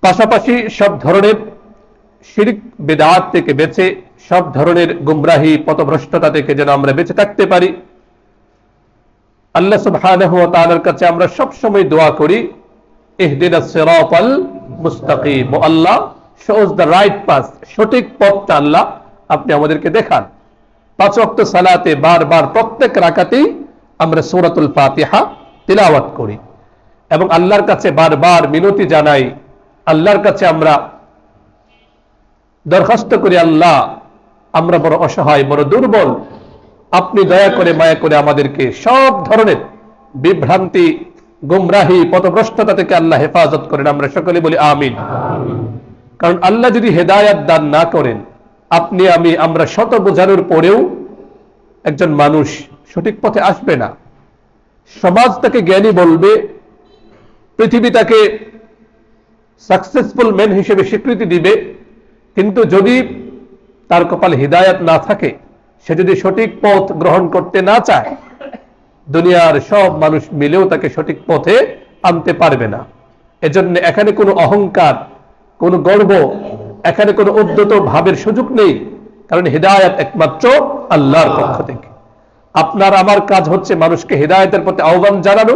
পাশাপাশি সব ধরনের শিরক বিদআত থেকে বেঁচে সব ধরনের গুমরাহি পথভ্রষ্টতা থেকে যেন আমরা বেঁচে থাকতে পারি। আল্লাহ সুবহানাহু ওয়া তাআলার কাছে আমরা সব সময় দোয়া করি, ইহদিনাস সিরাতাল মুস্তাকিম, O Allah show us the right path, সঠিক পথটা আল্লাহ আপনি আমাদেরকে দেখান। 5 ওয়াক্ত সালাতে বারবার প্রত্যেক রাকাতেই আমরা সূরাতুল ফাতিহা তিলাওয়াত করি এবং আল্লাহর কাছে বারবার মিনতি জানাই, আল্লাহর কাছে আমরা দরখাস্ত করি, আল্লাহ আমরা বড় অসহায়, বড় দুর্বল, আপনি দয়া করে মায়া করে আমাদেরকে সব ধরনের বিভ্রান্তি, গুমরাহি, পথভ্রষ্টতা থেকে আল্লাহ হেফাজত করেন। আমরা সকলে বলি আমিন। কারণ আল্লাহ যদি হেদায়াত দান না করেন, আপনি আমি আমরা শত বোঝানোর পরেও একজন মানুষ সঠিক পথে আসবে না। সমাজ তাকে জ্ঞানী বলবে, পৃথিবী তাকে সাকসেসফুল ম্যান হিসেবে স্বীকৃতি দিবে, কিন্তু যদি তার কপালে হিদায়াত না থাকে, সে যদি সঠিক পথ গ্রহণ করতে না চায়, দুনিয়ার সব মানুষ মিলেও তাকে সঠিক পথে আনতে পারবে না। এজন্য এখানে কোনো অহংকার, কোনো গর্ব, এখানে কোনো উদ্ধত ভাবের সুযোগ নেই, কারণ হিদায়াত একমাত্র আল্লাহর পক্ষ থেকে। আপনার আমার কাজ হচ্ছে মানুষকে হিদায়াতের প্রতি আহ্বান জানানো,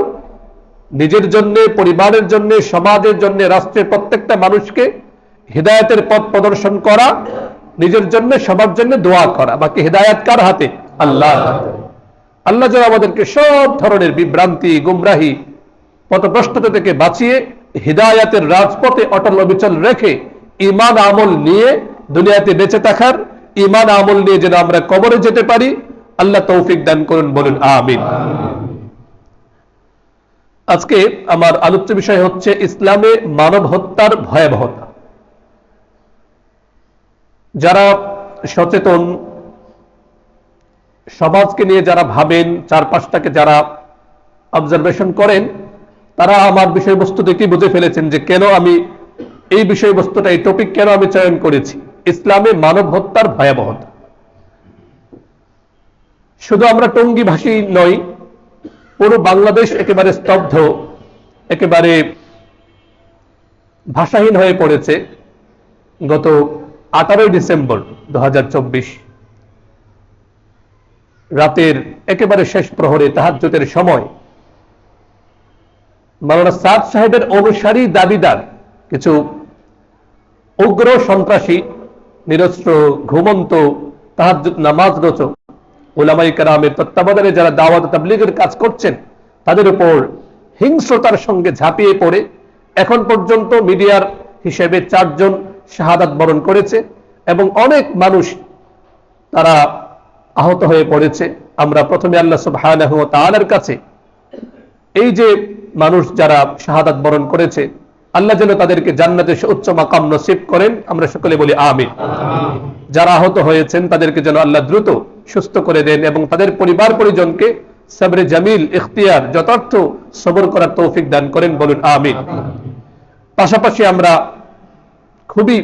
নিজের জন্য, পরিবারের জন্য, সমাজের জন্য, রাষ্ট্রের প্রত্যেকটা মানুষকে হিদায়াতের পথ প্রদর্শন করা, নিজের জন্য, সবার জন্য দোয়া করা। বাকি হিদায়াত কার হাতে? আল্লাহর হাতে। আল্লাহ যেন আমাদেরকে সব ধরনের বিভ্রান্তি, গুমরাহি, পথভ্রষ্টতা থেকে বাঁচিয়ে হিদায়াতের রাজপথে অটল অবিচল রেখে ঈমান আমল নিয়ে দুনিয়াতে বেঁচে থাকার, ঈমান আমল নিয়ে যেন আমরা কবরে যেতে পারি, আল্লাহ তৌফিক দান করুন, বলুন আমিন। আজকে আমার আলোচ্য বিষয় হচ্ছে ইসলামে মানব হত্যার ভয়াবহতা। যারা সচেতন, সমাজকে নিয়ে যারা ভাবেন, চারপাশটাকে যারা অবজারভেশন করেন, তারা আমার বিষয়বস্তু দেখে বুঝে ফেলেছেন যে কেন আমি এই বিষয়বস্তুটা, এই টপিক কেন আমি চয়ন করেছি, ইসলামে মানব হত্যার ভয়াবহতা। শুধু আমরা টঙ্গী ভাষী নই, পুরো বাংলাদেশ একেবারে স্তব্ধ, একেবারে ভাষাহীন হয়ে পড়েছে। গত 18 ডিসেম্বর 2024 রাতের একেবারে শেষ প্রহরে তাহাজ্জুদের সময় মাওলানা সাদ সাহেবের অনুসারী দাবিদার কিছু উগ্র সন্ত্রাসী, নিরস্ত্র, ঘুমন্ত, তাহাজ্জুদ নামাজরত উলামায়ে কেরামের তত্ত্বাবধানে যারা দাওয়াত তাবলীগের কাজ করছেন, তাদের উপর হিংস্রতার সঙ্গে ঝাঁপিয়ে পড়ে এখন পর্যন্ত মিডিয়ার হিসেবে 4 জন শাহাদাত বরণ করেছে এবং অনেক মানুষ তারা আহত হয়ে পড়েছে। আমরা প্রথমে আল্লাহ সুবহানাহু ওয়া তাআলার কাছে এই যে মানুষ যারা শাহাদাত বরণ করেছে, আল্লাহ যেন তাদেরকে জান্নাতে উচ্চ মাকাম নসিব করেন, আমরা সকলে বলি আমিন। যারা আহত হয়েছেন তাদেরকে যেন আল্লাহ দ্রুত সুস্থ করে দেন এবং তাদের পরিবার পরিজনকে সবরে জামিল, ইখতিয়ার, যথার্থ সবর করার তৌফিক দান করেন, বলুন আমিন। পাশাপাশি আমরা খুবই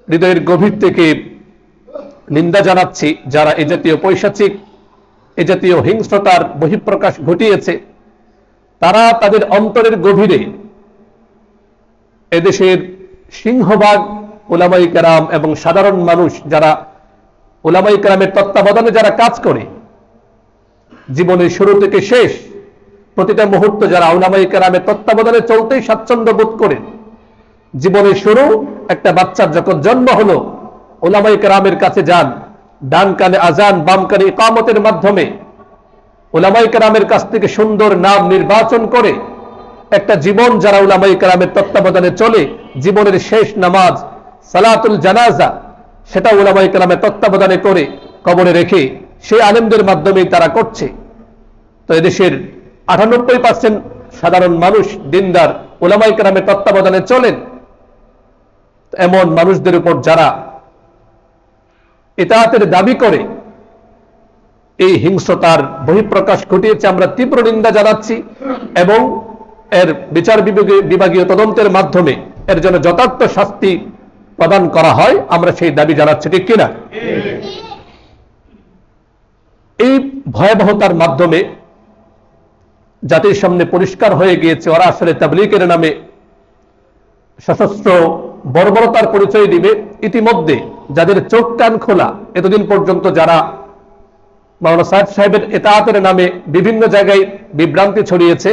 হৃদয়ের গভীর থেকে নিন্দা জানাচ্ছি যারা এই জাতীয় পৈশাচিক, এই জাতীয় হিংস্রতার বহিঃপ্রকাশ ঘটিয়েছে। তারা তাদের অন্তরের গভীরে এদেশের সিংহভাগ উলামায়ে কেরাম এবং সাধারণ মানুষ যারা উলামায়ে কেরামের তত্ত্বাবধানে যারা কাজ করে, জীবনের শুরু থেকে শেষ প্রতিটা মুহূর্ত যারা উলামায়ে কেরামের তত্ত্বাবধানে চলতেই স্বাচ্ছন্দ্য বোধ করে, জীবনের শুরু একটা বাচ্চার যখন জন্ম হলো উলামায়ে কেরামের কাছে যান, ডান কানে আজান, বাম কানে ইকামতের মাধ্যমে উলামায়ে কেরামের কাছ থেকে সুন্দর নাম নির্বাচন করে একটা জীবন যারা উলামায়ে কেরামের তত্ত্বাবধানে চলে, জীবনের শেষ নামাজ সালাতুল জানাজা সেটা উলামায়ে কেরামের তত্ত্বাবধানে করে কবরে রেখে সেই আলেমদের মাধ্যমেই তারা করছে। তো এদেশের 98% সাধারণ মানুষ দিনদার উলামায়ে কেরামের তত্ত্বাবধানে চলেন। এমন মানুষদের উপর যারা ইতাআতের দাবি করে এই হিংস্রতার বহিঃপ্রকাশ ঘটিয়েছে, আমরা তীব্র নিন্দা জানাচ্ছি এবং এর বিচার বিভাগীয় তদন্তের মাধ্যমে এর জন্য যথার্থ শাস্তি প্রদান করা হয়, আমরা সেই দাবি জানাচ্ছি, ঠিক কিনা? এই ভয়াবহতার মাধ্যমে জাতির সামনে পরিষ্কার হয়ে গিয়েছে ওরা আসলে তাবলীগের নামে সশস্ত্র বর্বরতার পরিচয় দিবে। ইতিমধ্যে যাদের চোখ কান খোলা, এতদিন পর্যন্ত যারা মাওলানা সাহেব সাহেবের এতাআতের নামে বিভিন্ন জায়গায় বিভ্রান্তি ছড়িয়েছে,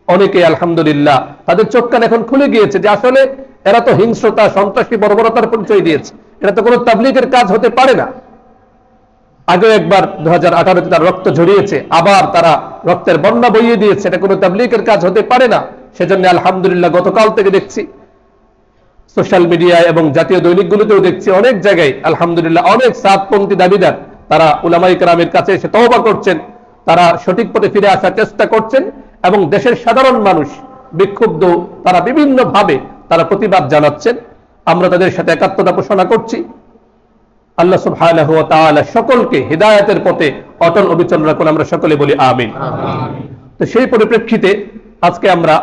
অনেকে আলহামদুলিল্লাহ তাদের চোখ কান এখন খুলে গিয়েছে যে আসলে এরা তো হিংস্রতা, সন্ত্রাসী, বর্বরতার পরিচয় দিয়েছে, এটা তো কোনো তাবলীগের কাজ হতে পারে না। আগেও একবার 2018 তার রক্ত ঝরিয়েছে, আবার তারা রক্তের বন্যা বইয়ে দিয়েছে, এটা কোনো তাবলীগের কাজ হতে পারে না। সেজন্য আলহামদুলিল্লাহ গতকাল থেকে দেখছি সোশ্যাল মিডিয়ায় এবং জাতীয় দৈনিকগুলোতেও দেখছি অনেক জায়গায় আলহামদুলিল্লাহ অনেক সাতপন্থী দাবিদার তারা উলামায়ে কেরামের কাছে এসে তওবা করছেন, তারা সঠিক পথে ফিরে আসার চেষ্টা করছেন এবং দেশের সাধারণ মানুষ বিক্ষুব্ধ, তারা বিভিন্ন ভাবে তারা প্রতিবাদ জানাচ্ছেন। আমরা তাদের সাথে একাত্মতা ঘোষণা করছি। আল্লাহ সুবহানাহু ওয়া তাআলা সকলকে হিদায়াতের পথে অটল অবিচল রাখুন, আমরা সকলে বলি আমিন। তো সেই পরিপ্রেক্ষিতে আজকে আমরা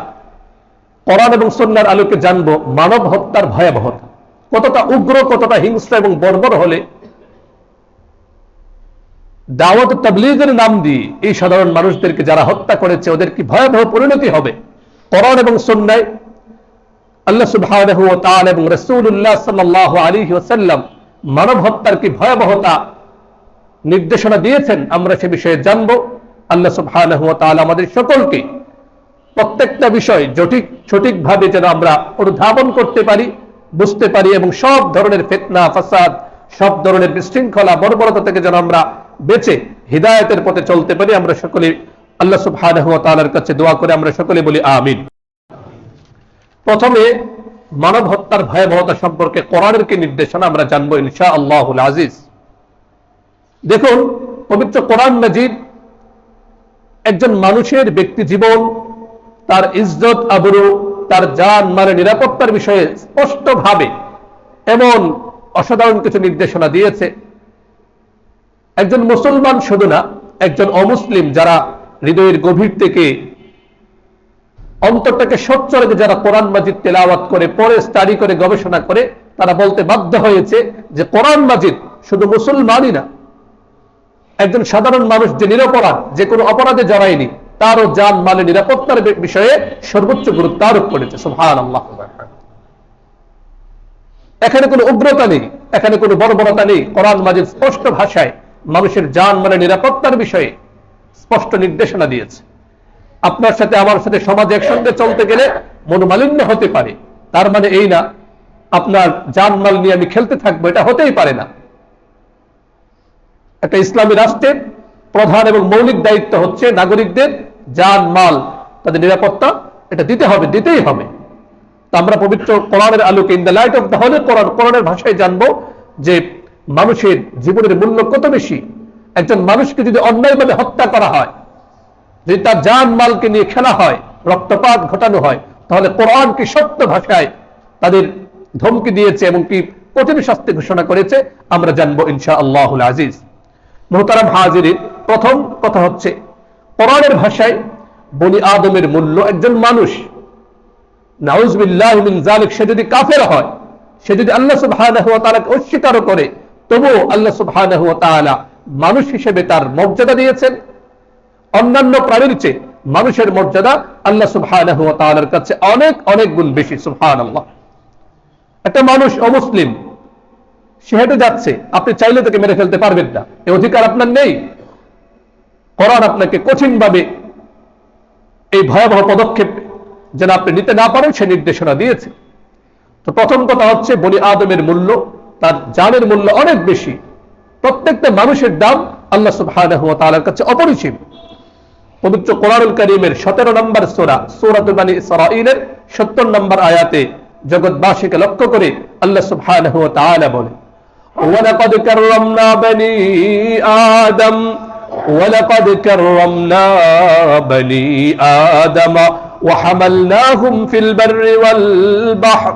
কোরআন এবং সুন্নাহর আলোকে জানবো মানব হত্যার ভয়াবহতা কতটা উগ্র, কতটা হিংস্র এবং বর্বর হলে দাওয়াত তাবলীগের নাম দিয়ে এই সাধারণ মানুষদেরকে যারা হত্যা করেছে ওদের কি ভয়াবহ পরিণতি হবে। কোরআন এবং সুন্নাহয় আল্লাহ সুবহানাহু ওয়া তাআলা এবং রাসূলুল্লাহ সাল্লাল্লাহু আলাইহি ওয়াসাল্লাম মানব হত্যার কি ভয়াবহতা নির্দেশনা দিয়েছেন, আমরা সে বিষয়ে জানবো। আল্লাহ সুবহানাহু ওয়া তাআলা আমাদের সকলকে প্রত্যেকটা বিষয় সঠিকভাবে যেন আমরা অনুধাবন করতে পারি, বুঝতে পারি এবং সব ধরনের ফিতনা, ফাসাদ, সব ধরনের বিশৃঙ্খলা, বর্বরতা থেকে যেন আমরা বেঁচে হিদায়াতের পথে চলতে পারি। আমরা সকলে আল্লাহ সুবহানাহু ওয়া তাআলার কাছে দোয়া করে আমরা সকলে বলি আমিন। প্রথমে মানব হত্যার ভয়াবহতা সম্পর্কে কোরআনের কি নির্দেশনা আমরা জানবো ইনশাআল্লাহুল আজিজ। দেখুন, পবিত্র কোরআন মাজিদ একজন মানুষের ব্যক্তি জীবন, তার ইজ্জত আবরু, তার জান মালের নিরাপত্তার বিষয়ে স্পষ্টভাবে এমন অসাধারণ কিছু নির্দেশনা দিয়েছে। একজন মুসলমান শুধু না, একজন অমুসলিম যারা হৃদয়ের গভীর থেকে অন্তরটাকে স্বচ্ছ রেখে যারা কোরআন মাজিদ তেলাওয়াত করে, পড়ে, স্টাডি করে, গবেষণা করে, তারা বলতে বাধ্য হয়েছে যে কোরআন মাজিদ শুধু মুসলমানই না, একজন সাধারণ মানুষ যে নিরপরাধ, যে কোনো অপরাধে জড়ায়নি, তারও জান মালের নিরাপত্তার বিষয়ে সর্বোচ্চ গুরুত্ব আরোপ করেছে। সুবহানাল্লাহ। এখানে কোনো উগ্রতা নেই, এখানে কোনো বর্বরতা নেই। কোরআন মাজিদ স্পষ্ট ভাষায় মানুষের জান মালের নিরাপত্তার বিষয়ে স্পষ্ট নির্দেশনা দিয়েছে। আপনার সাথে আমার সাথে সমাজে একসঙ্গে চলতে গেলে মনোমালিন্য হতে পারে, তার মানে এই না আপনার জান মাল নিয়ে আমি খেলতে থাকবো, এটা হতেই পারে না। একটা ইসলামী রাষ্ট্রের প্রধান এবং মৌলিক দায়িত্ব হচ্ছে নাগরিকদের জান মাল, তাদের নিরাপত্তা এটা দিতে হবে, দিতেই হবে। তো আমরা পবিত্র কোরআনের আলোকে, in the light of the holy Quran, কোরআনের ভাষায় জানবো যে মানুষের জীবনের মূল্য কত বেশি। একজন মানুষকে যদি অন্যায়ভাবে হত্যা করা হয়, যদি তার জান মালকে নিয়ে খেলা হয়, রক্তপাত ঘটানো হয়, তাহলে কোরআন কি সত্য ভাষায় তাদের ধমকি দিয়েছে এবং কি কঠিন শাস্তি ঘোষণা করেছে আমরা জানবো ইনশাআল্লাহুল আজিজ। মুহতারাম হাজিরিন, প্রথম কথা হচ্ছে কোরআনের ভাষায় বনি আদমের মূল্য একজন মানুষ, নাউযুবিল্লাহি মিন যালিক, সে যদি কাফের হয়, সে যদি আল্লাহ সুবহানাহু ওয়া তাআলাকে অস্বীকার করে, তবুও আল্লাহ সুবহানাহু ওয়া তাআলা মানুষ হিসেবে তার মর্যাদা দিয়েছেন। অন্যান্য প্রাণীর চেয়ে মানুষের মর্যাদা আল্লাহ সুবহানাহু ওয়া তাআলার কাছে অনেক অনেক গুণ বেশি। সুবহানাল্লাহ। একটা মানুষ অমুসলিম, সে হেঁটে যাচ্ছে, আপনি চাইলে তাকে মেরে ফেলতে পারবেন না, এই অধিকার আপনার নেই। কোরআন আপনাকে কঠিনভাবে এই ভয়াবহ পদক্ষেপ যেন আপনি নিতে না পারেন সে নির্দেশনা দিয়েছে। তো প্রথম কথা হচ্ছে বনি আদমের মূল্য, তার জানের মূল্য অনেক বেশি। প্রত্যেকটা মানুষের দাম আল্লাহ সুবহানাহু ওয়া তাআলার কাছে অপরিসীম। পবিত্র কোরআনুল কারীমের 17 নম্বর সূরা, সূরাতুল বনী ইসরাঈলের 70 নম্বর আয়াতে জগৎবাসীকে লক্ষ্য করে আল্লাহ সুবহানাহু ওয়া তাআলা বলেন, ওয়ালাকাদ কাররামনা বনী আদম, ওয়ালাকাদ কাররামনা বনী আদম ওয়া হামালনাহুম ফিল বাররি ওয়াল বাহর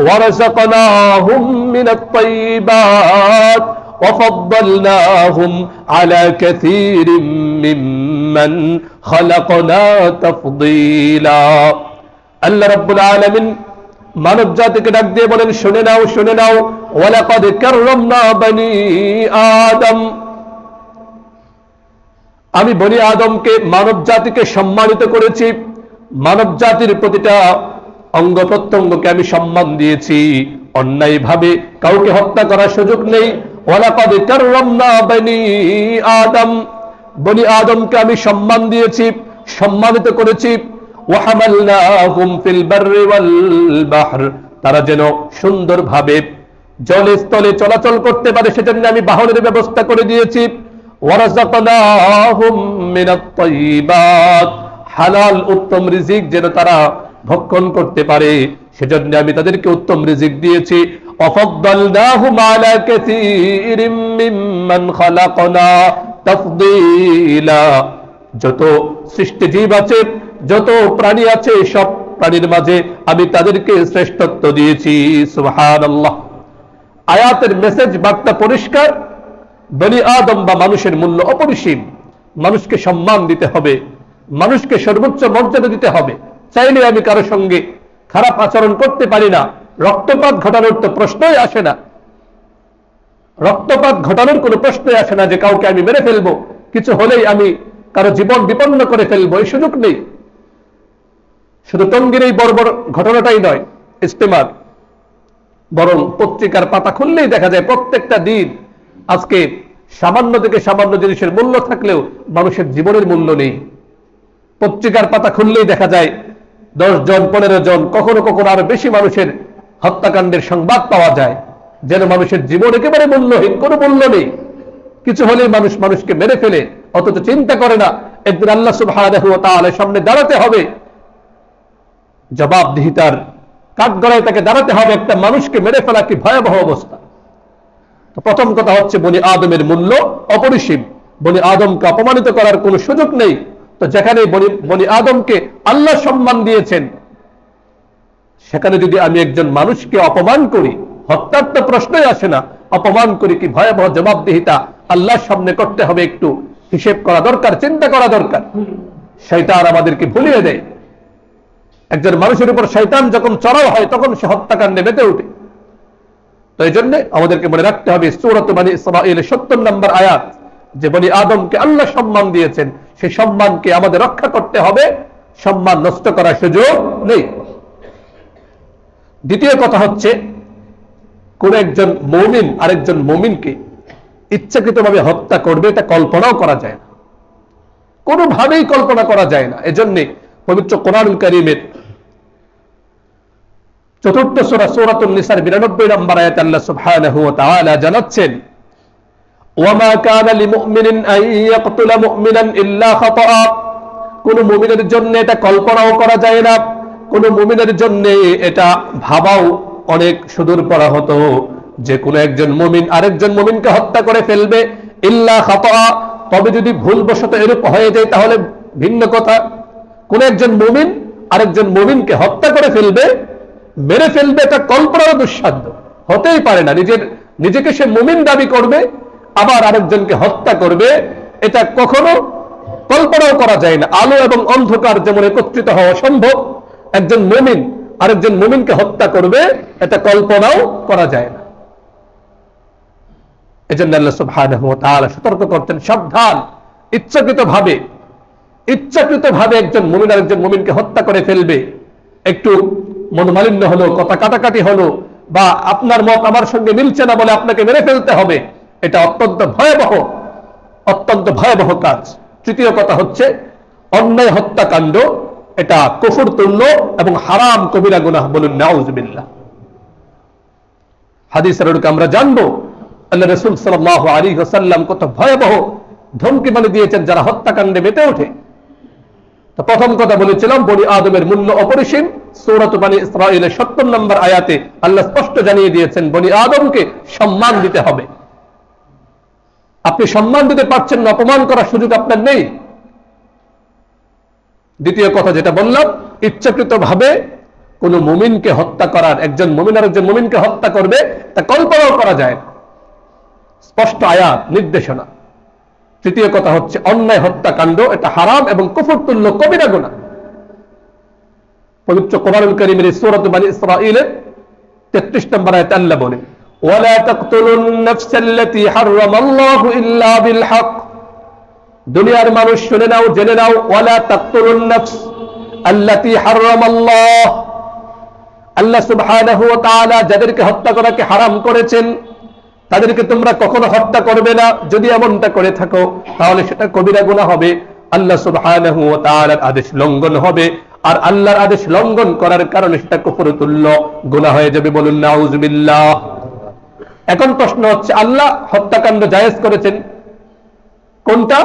ওয়ারাযাকনাহুম মিনাত তাইয়্যিবাত وفضلناهم على كثير ممن خلقنا تفضيلا। আল্লাহ রাব্বুল আলামিন মানব জাতিকে ডাক দিয়ে বলেন, শুনে নাও, শুনে নাও, ওয়ালাকাদ কাররামনা বনী আদম, আমি বনী আদমকে, মানব জাতিকে সম্মানিত করেছি। মানব জাতির প্রতিটা অঙ্গ প্রত্যঙ্গকে আমি সম্মান দিয়েছি, অন্যায়ভাবে কাউকে হত্যা করার সুযোগ নেই। ওয়ালাকাদ কাররামনা বনি আদম, বনি আদমকে আমি সম্মান দিয়েছি, সম্মানিত করেছি। ওয়াহামালনাহুম ফিল বাররি ওয়াল বাহর, তারা যেন সুন্দরভাবে জলে স্থলে চলাচল করতে পারে সেজন্য আমি বাহনের ব্যবস্থা করে দিয়েছি। ওয়ারাযাকনাহুম মিনাত তাইয়্যিবাত, হালাল উত্তম রিজিক যেন তারা ভক্ষণ করতে পারে সেজন্য আমি তাদেরকে উত্তম রিজিক দিয়েছি। ওয়াফাদ্দালনাহুম আলা কাসীরিম মিম্মান খালাকনা তাফদীলা, যত সৃষ্টি জীব আছে, যত প্রাণী আছে, সব প্রাণীর মাঝে আমি তাদেরকে শ্রেষ্ঠত্ব দিয়েছি। সুবহানাল্লাহ। আয়াতের মেসেজ বার্তা পরিষ্কার, বনি আদম বা মানুষের মূল্য অপরিসীম। মানুষকে সম্মান দিতে হবে, মানুষকে সর্বোচ্চ মর্যাদা দিতে হবে। চাইলে আমি কারো সঙ্গে খারাপ আচরণ করতে পারি না, রক্তপাত ঘটানোর তো প্রশ্নই আসে না। রক্তপাত ঘটানোর কোনো প্রশ্নই আসে না যে কাউকে আমি মেরে ফেলবো, কিছু হলেই আমি কারো জীবন বিপন্ন করে ফেলবো, এই সুযোগ নেই। শুধু টঙ্গীর এই বর্বর ঘটনাটাই নয়, ইস্তেমার, বরং পত্রিকার পাতা খুললেই দেখা যায় প্রত্যেকটা দিন আজকে সামান্য থেকে সামান্য জিনিসের মূল্য থাকলেও মানুষের জীবনের মূল্য নেই। পত্রিকার পাতা খুললেই দেখা যায় 10 জন 15 জন, কখনো কখনো আরো বেশি মানুষের হত্যাকাণ্ডের সংবাদ পাওয়া যায়, যেন মানুষের জীবন একেবারে মূল্যহীন, কোনো মূল্য নেই। কিছু হলেই মানুষ মানুষকে মেরে ফেলে, অথচ চিন্তা করে না একদিন আল্লাহ সুবহানাহু ওয়া তাআলার সামনে দাঁড়াতে হবে, জবাবদিহিতার কাঠগড়ায় তাকে দাঁড়াতে হবে। একটা মানুষকে মেরে ফেলা কি ভয়াবহ অবস্থা। তো প্রথম কথা হচ্ছে বনি আদমের মূল্য অপরিসীম, বনি আদমকে অপমানিত করার কোনো সুযোগ নেই। তো যেখানে বনি আদমকে আল্লাহ সম্মান দিয়েছেন, সেখানে যদি আমি একজন মানুষকে অপমান করি, হত্যার তো প্রশ্নই আসে না, অপমান করি, কি ভয়াবহ জবাবদিহিতা আল্লাহর সামনে করতে হবে। একটু হিসেব করা দরকার, চিন্তা করা দরকার। শয়তান আমাদেরকে ভুলিয়ে দেয়। একজন মানুষের উপর শয়তান যখন চড়াও হয় তখন সে হত্যাকাণ্ডে মেতে ওঠে। তো এই জন্য আমাদেরকে মনে রাখতে হবে সূরাত বনী ইসরাঈলের 70 নম্বর আয়াত, যে বনি আদমকে আল্লাহ সম্মান দিয়েছেন, সেই সম্মানকে আমাদের রক্ষা করতে হবে, সম্মান নষ্ট করার সুযোগ নেই। দ্বিতীয় কথা হচ্ছে, কোন একজন মুমিন আরেকজন মুমিনকে ইচ্ছাকৃতভাবে হত্যা করবে, এটা কল্পনাও করা যায় না, কোনোভাবেই কল্পনা করা যায় না। এজন্য পবিত্র কোরআনুল কারীমের 4th সূরা সূরাতুন নিসার 92 নম্বর আয়াতে আল্লাহ সুবহানাহু ওয়া তাআলা জানাচ্ছেন, ওয়ামা কানা লিমুমিনিন আন ইয়াকতুলা মুমিনান ইল্লা খাতাআ, কোন মুমিনের জন্য এটা কল্পনাও করা যায় না, কোন মুমিনের জন্য এটা ভাবাও অনেক সুদূর পড়া হতো যে কোন একজন মুমিন আরেকজন মুমিনকে হত্যা করে ফেলবে, ইল্লা খাতাআ, তবে যদি ভুলবশত এরূপ হয়ে যায় তাহলে ভিন্ন কথা। কোন একজন মুমিন আরেকজন মুমিনকে হত্যা করে ফেলবে, মেরে ফেলবে, এটা কল্পনাও দুঃসাধ্য, হতেই পারে না। নিজেকে সে মুমিন দাবি করবে, আবার আরেকজনকে হত্যা করবে, এটা কখনো কল্পনাও করা যায় না। আলো এবং অন্ধকার যেমন একত্রিত হওয়া সম্ভব, একজন মুমিন আরেকজন মুমিনকে হত্যা করবে, এটা কল্পনাও করা যায় না। এজন্য আল্লাহ সুবহানাহু ওয়া তাআলা সতর্ক করতেন, সাবধান, ইচ্ছাকৃতভাবে একজন মুমিন আরেকজন মুমিনকে হত্যা করে ফেলবে, একটু মনোমালিন্য হলো, কথা কাটাকাটি হলো, বা আপনার মত আমার সঙ্গে মিলছে না বলে আপনাকে মেরে ফেলতে হবে, এটা অত্যন্ত ভয়াবহ কাজ। তৃতীয় কথা হচ্ছে, অন্যায় হত্যাকাণ্ড এটা কুফর তুল্য এবং হারাম কবিরা গুনাহ, বলুন নাউযুবিল্লাহ। হাদিসের আমরা জানবো আল্লাহ রাসূল সাল্লাল্লাহু আলাইহি ওয়াসাল্লাম কত ভয়াবহ ধমকি বলে দিয়েছেন যারা হত্যাকাণ্ডে মেতে ওঠে। তো প্রথম কথা বলেছিলাম, বনি আদমের মূল্য অপরিসীম। সূরাত বনী ইসরাঈলের 70 নম্বর আয়াতে আল্লাহ স্পষ্ট জানিয়ে দিয়েছেন বনি আদমকে সম্মান দিতে হবে। আপনি সম্মান দিতে পারছেন না, অপমান করার সুযোগ আপনার নেই। দ্বিতীয় কথা যেটা বললাম, ইচ্ছাকৃতভাবে কোন মুমিনকে হত্যা করার, একজন মুমিন আর একজন মুমিনকে হত্যা করবে, তা কল্পনাও করা যায় না, স্পষ্ট আয়াত নির্দেশনা। তৃতীয় কথা হচ্ছে, অন্যায় হত্যাকাণ্ড এটা হারাম এবং কুফর তুল্য কবিরা গুনাহ। পবিত্র কোরআনুল কারীমের সূরাত বনী ইসরাঈলের 33 নম্বর আয়াতে আল্লাহ বলেন, ওয়ালা তাকতুলুন নাফসাল্লাতী হারামাল্লাহু ইল্লা বিল হক। দুনিয়ার মানুষ শুনে নাও, জেনে নাও, ওয়ালা তাকতুলুন নাফস আল্লাতী হারামাল্লাহ, আল্লাহ সুবহানাহু ওয়া তাআলা যাদেরকে হত্যা করাকে হারাম করেছেন তাদেরকে তোমরা কখনো হত্যা করবে না। যদি এমনটা করে থাকো তাহলে সেটা কবিরা গুনাহ হবে, আল্লাহ সুবহানাহু ওয়া তাআলার আদেশ লঙ্ঘন হবে, আর আল্লাহর আদেশ লঙ্ঘন করার কারণে সেটা কুফরের তুল্য গুনাহ হয়ে যাবে। বলুন নাউযুবিল্লাহ। এখন প্রশ্ন হচ্ছে, আল্লাহ হত্যাকাণ্ড জায়েজ করেছেন কোনটা?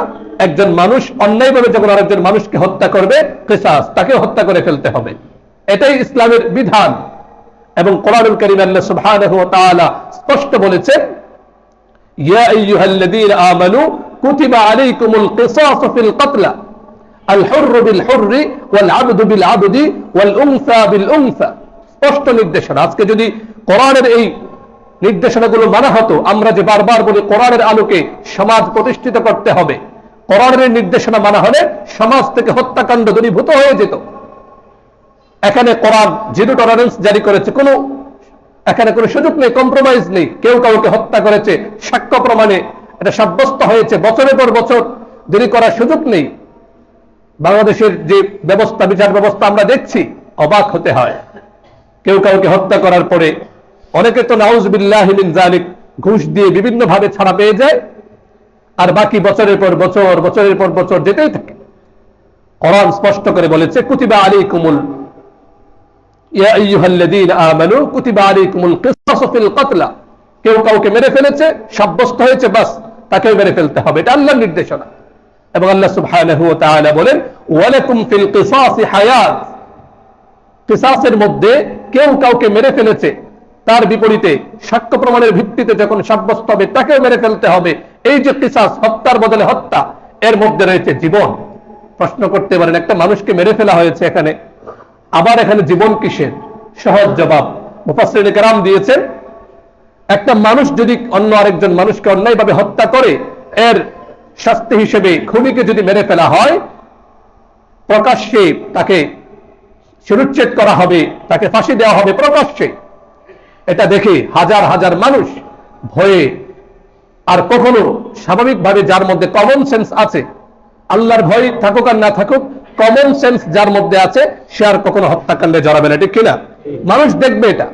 একজন মানুষ অন্যায়ভাবে যখন আরেকজন মানুষকে হত্যা করবে, কিসাস, তাকে হত্যা করে ফেলতে হবে, এটাই ইসলামের বিধান। এবং কোরআনুল কারীমে আল্লাহ সুবহানাহু ওয়া তাআলা স্পষ্ট বলেছেন, ইয়া আইয়ুহাল্লাযীনা আমানু কুতিবা আলাইকুমুল কিসাসু ফিল কতলা আল হুররু বিল হুররি ওয়াল আবদু বিল আবদি ওয়াল উনসা বিল উনসা। স্পষ্ট নির্দেশনা। আজকে যদি কোরআনের এই নির্দেশনাগুলো মানা হতো, আমরা যে বারবার বলি কোরআনের আলোকে সমাজ প্রতিষ্ঠিত করতে হবে, কোরআনের নির্দেশনা মানা হলে সমাজ থেকে হত্যাকাণ্ড দূরীভূত হয়ে যেত। এখানে কোরআন জিরো টলারেন্স জারি করেছে, এখানে কোনো সুযোগ নেই, কম্প্রোমাইজ নেই। কেউ কাউকে হত্যা করেছে, সাক্ষ্য প্রমাণে এটা সাব্যস্ত হয়েছে, বছরের পর বছর দেরি করার সুযোগ নেই। বাংলাদেশের যে ব্যবস্থা, বিচার ব্যবস্থা আমরা দেখছি, অবাক হতে হয়। কেউ কাউকে হত্যা করার পরে অনেকে তো নাউযুবিল্লাহি মিন যালিক ঘুষ দিয়ে বিভিন্ন ভাবে ছাড়া পেয়ে যায়, আর বাকি বছরের পর বছর, বছরের পর বছর যেতেই থাকে। কোরআন স্পষ্ট করে বলেছে, কুতিবা আলাইকুমুল ইয়া আইয়ুহাল্লাযীনা আমানু কুতিবা আলাইকুমুল কিসাসু ফিল কতলা। কেউ কাউকে মেরে ফেলেছে, সাব্যস্ত হয়েছে, বাস তাকেও মেরে ফেলতে হবে, এটা আল্লাহর নির্দেশনা। এবং আল্লাহ সুবহানাহু ওয়া তাআলা বলেন, ওয়ালাকুম ফিল কিসাসি হায়াত। কিসাসের মধ্যে কেউ কাউকে মেরে ফেলেছে, তার বিপরীতে সাক্ষ্য প্রমাণের ভিত্তিতে যখন সাব্যস্ত হবে তাকেও মেরে ফেলতে হবে। এই যে কিসাস, হত্যার বদলে হত্যা, এর মধ্যে রয়েছে জীবন। প্রশ্ন করতে পারেন, একটা মানুষকে মেরে ফেলা হয়েছে এখানে, আবার এখানে জীবন কিসের? সহজ জবাব মুফাসসিরিনে কেরাম দিয়েছেন, একটা মানুষ যদি অন্য আরেকজন মানুষকে অন্যায়ভাবে হত্যা করে, এর শাস্তি হিসেবে খুনিকে যদি মেরে ফেলা হয়, প্রকাশ্যে তাকে শিরশ্ছেদ করা হবে, তাকে ফাঁসি দেওয়া হবে প্রকাশ্যে। এটা দেখে হাজার হাজার মানুষ ভয়ে, আর কখনো স্বাভাবিকভাবে যার মধ্যে কমন সেন্স আছে, আল্লাহর ভয় থাকুক আর না থাকুক, কমন সেন্স যার মধ্যে আছে, সে আর কখনো হত্যাকাণ্ডে জড়াবে না, ঠিক কিনা? মানুষ দেখবে এটা।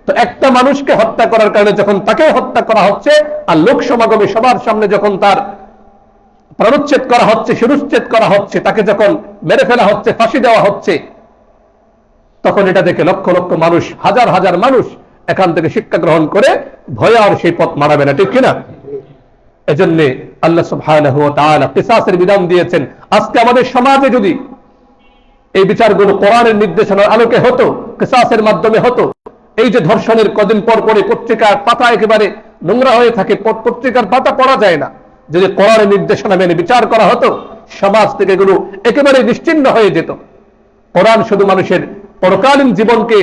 তো একটা মানুষকে হত্যা করার কারণে যখন তাকে হত্যা করা হচ্ছে, আর লোক সমাগমে সবার সামনে যখন তার প্রাণচ্ছেদ করা হচ্ছে, শিরশ্ছেদ করা হচ্ছে, তাকে যখন মেরে ফেলা হচ্ছে, ফাঁসি দেওয়া হচ্ছে, তখন এটা দেখে লক্ষ লক্ষ মানুষ, হাজার হাজার মানুষ এখান থেকে শিক্ষা গ্রহণ করে ভয়ে আর সেই পথ মারাবে না, ঠিক কিনা? এজন্য আল্লাহ সুবহানাহু ওয়া তাআলা কিসাসের বিধান দিয়েছেন। আজকে আমাদের সমাজে যদি এই বিচারগুলো কোরআনের নির্দেশনার আলোকে হতো, কিসাসের মাধ্যমে হতো, এই যে ধর্ষণের কদিন পর পরে পত্রিকার পাতা একেবারে নোংরা হয়ে থাকে, পত্রিকার পাতা পড়া যায় না, যদি কোরআনের নির্দেশনা মেনে বিচার করা হতো, সমাজ থেকে এগুলো একেবারে নিশ্চিহ্ন হয়ে যেত। কোরআন শুধু মানুষের পরকালীন জীবনকে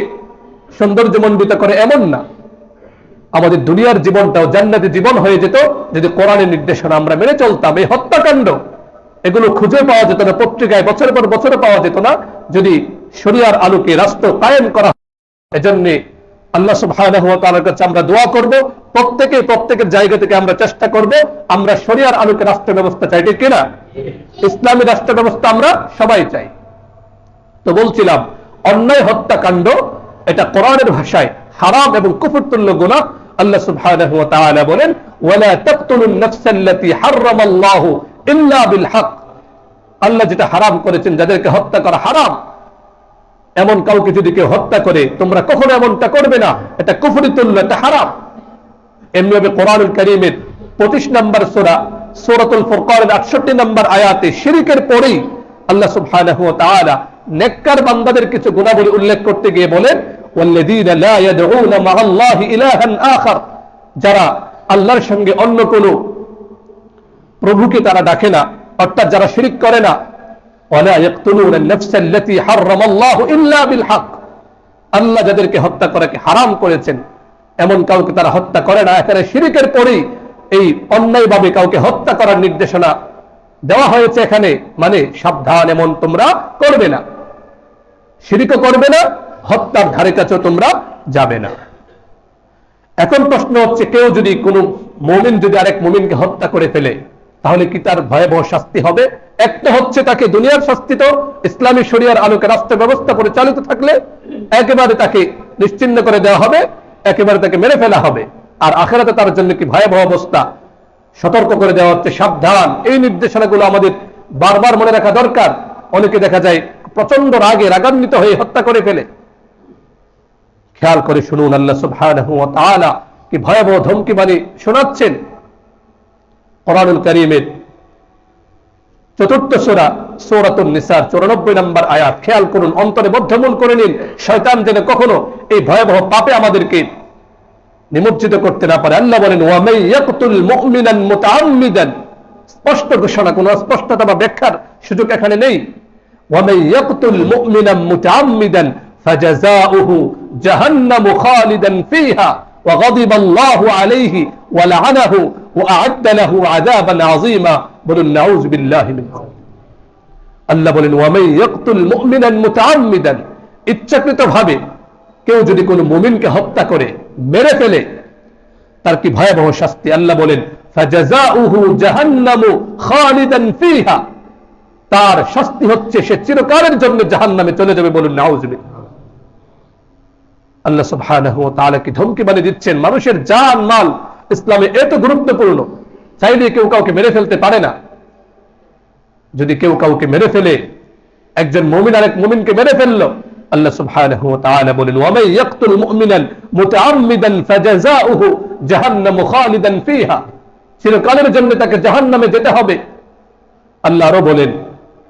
সৌন্দর্যমণ্ডিত করে এমন না, আমাদের দুনিয়ার জীবনটাও জান্নাতি জীবন হয়ে যেত যদি কোরআনের নির্দেশনা আমরা মেনে চলতাম। এই হত্যাকাণ্ড এগুলো খুঁজে পাওয়া যেত না পত্রিকায়, বছরের পর বছরে পাওয়া যেত না, যদি শরিয়ার আলোকে রাষ্ট্র কায়েম করা। এজন্য আল্লাহ সুবহানাহু ওয়া তাআলার কাছে আমরা দোয়া করব, প্রত্যেকের জায়গা থেকে আমরা চেষ্টা করব, আমরা শরিয়ার আলোকে রাষ্ট্র ব্যবস্থা চাই, ঠিক কিনা? ইসলামী রাষ্ট্র ব্যবস্থা আমরা সবাই চাই। তো বলছিলাম, অন্যায় হত্যাকাণ্ড এটা কোরআনের ভাষায় হারাম এবং কুফর তুল্য গুনাহ। আল্লাহ সুবহানাহু ওয়া তাআলা বলেন, ওয়ালা তাকতুলুন নাফসাল্লাতী হারামাল্লাহু ইল্লা বিল হক। আল্লাহ যেটা হারাম করেছেন, যাদেরকে হত্যা করা হারাম, এমন কাউকে যদি কেউ হত্যা করে, তোমরা কখনো এমনটা করবে না, এটা কুফরি তুল্য, এটা হারাম। এমনিভাবে কোরআনুল কারীমের 25 নম্বর সূরা সূরাতুল ফুরকানের 68 নম্বর আয়াতে শিরকের পরেই আল্লাহ সুবহানাহু ওয়া তাআলা নেককার বান্দাদের কিছু গুণাবলী উল্লেখ করতে গিয়ে বলেন, ওয়াল্লাযীনা লা ইয়াদউনা মা'আল্লাহি ইলাহান আখার। যারা আল্লাহর সঙ্গে অন্য কোনো প্রভুকে তারা ডাকে না, অর্থাৎ যারা শিরক করে না। ওয়ালা ইয়াকতুলুনা আন-নাফসাল্লাতী হারামাল্লাহু ইল্লা বিল হক। আল্লাহ যাদেরকে হত্যা করাকে হারাম করেছেন, এমন কাউকে তারা হত্যা করে না। এখানে শিরকের পরেই এই অন্যায়ভাবে কাউকে হত্যা করার নির্দেশনা দেওয়া হয়েছে এখানে, মানে সাবধান, এমন তোমরা করবে না, শিরকও করবে না, হত্যার ধারে কাছেও তোমরা যাবে না। এখন প্রশ্ন হচ্ছে, কেউ যদি কোনো মুমিন যদি আরেক মুমিনকে হত্যা করে ফেলে, তাহলে কি তার ভয়াবহ শাস্তি হবে? একটা হচ্ছে তাকে দুনিয়ার শাস্তি, তো ইসলামী শরিয়ার আলোকে রাষ্ট্র ব্যবস্থা পরিচালিত থাকলে একেবারে তাকে নিশ্চিহ্ন করে দেওয়া হবে, একেবারে তাকে মেরে ফেলা হবে। আর আখিরাতে তার জন্য কি ভয়াবহ অবস্থা, সতর্ক করে দেওয়া হচ্ছে, সাবধান। এই নির্দেশনাগুলো আমাদের বারবার মনে রাখা দরকার। অনেকে দেখা যায় প্রচন্ড রাগে রাগান্বিত হয়ে হত্যা করে ফেলে। খেয়াল করে শুনুন, আল্লাহ সুবহানাহু ওয়া তাআলা কি ভয়াবহ ধমকি বাণী শোনাচ্ছেন কোরআনুল কারীমের 4th সূরা সূরাতুন নিসার 94 নম্বর আয়াত। খেয়াল করুন, অন্তরে বদ্ধমূল করে নিন, শয়তান যেন কখনো এই ভয়াবহ পাপে আমাদেরকে নিমজ্জিত করতে না পারে। আল্লাহ বলেন, ওয়া মান ইয়াকতুল মুমিনান মুতাআম্মিদান, স্পষ্ট ঘোষণা, কোনো স্পষ্টতা বা ব্যাখ্যার সুযোগ এখানে নেই। ওয়া মান ইয়াকতুল মুমিনান মুতাআম্মিদান ফাজাযাউহু জাহান্নামু খালিদান ফিহা ওয়া গাদিবা আল্লাহু আলাইহি ওয়া লা'নাহু ওয়া আ'আদ্দা লাহু আযাবান আযীমা। বলুন নাউযু বিল্লাহি মিন যালিক। আল্লাহ বলেন, ওয়া মান ইয়াকতুল মুমিনান মুতাআম্মিদান, ইচ্ছাকৃতভাবে কেউ যদি কোনো মুমিনকে হত্যা করে মেরে ফেলে, তার কি ভয়াবহ শাস্তি। আল্লাহ বলেন, ফাজাযাউহু জাহান্নামু খালিদান ফিহা, তার শাস্তি হচ্ছে সে চিরকালের জন্য জাহান্নামে চলে যাবে। বলুন নাউযু বিল্লাহ। আল্লাহ সুবহানাহু ওয়া তাআলা কি ধমকি বানিয়ে দিচ্ছেন। মানুষের জান মাল ইসলামে এত গুরুত্বপূর্ণ, চাইলে কেউ কাউকে মেরে ফেলতে পারে না। যদি কেউ কাউকে মেরে ফেলে, একজন মুমিন আরেক মুমিনকে মেরে ফেললো, আল্লাহ সুবহানাহু ওয়া তাআলা বলেন, ওয়া মান ইয়াকতুল মুমিনান মুতাআম্মিদান ফাজাযাউহু জাহান্নামু খালিদান ফিহা, চিরকালের জন্য তাকে জাহান্নামে যেতে হবে। আল্লাহ আরো বলেন,